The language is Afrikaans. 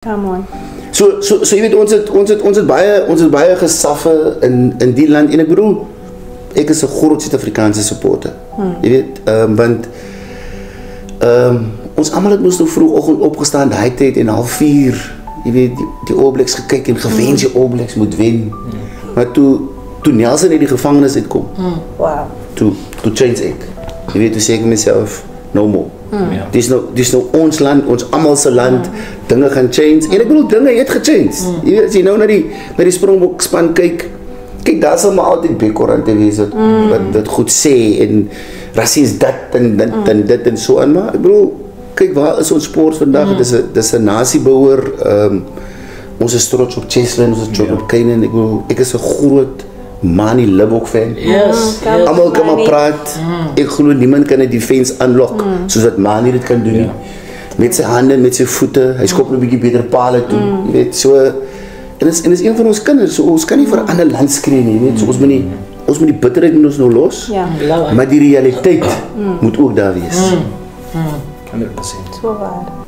Come on. So jy weet ons het baie gesaffe in die land en ek bedoel ek is 'n groot Suid-Afrikaanse supporter. Jy weet want ons almal het moes nou vroegoggend opgestaan daai tyd en 3:30 jy weet die All Blacks gekyk en gewens die All Blacks moet wen. Maar toe Nelson uit die gevangenis uitkom. Wow. Toe change ek. Jy weet toe sê ek myself no more. Dis nou ons land, ons almal se land. Dinge gaan change. En ek bedoel dinge het gechange. Jy weet as jy nou na die Springbok span kyk daar sal maar altyd bekorante wees wat dit goed sê en rassies dit en dit en so aan, maar ek bedoel kyk waar is ons sport vandag? Dis 'n nasiebouer. Ons is trots op Cheslin, ons is trots op Kainan. Ek bedoel ek is 'n groot Manie Libbok fan. Yes. Almal kan maar praat. Ek glo niemand kan 'n defense unlock soos wat Manie dit kan doen nie. Met sy hande, met sy voete. Hy skop 'n bietjie beter palle toe. Jy weet, so en is een van ons kinders. So ons kan nie vir 'n ander land skree nie, weet. So ons moet die bitterheid moet ons nou los. Ja. Maar die realiteit moet ook daar wees. 100%. So waar.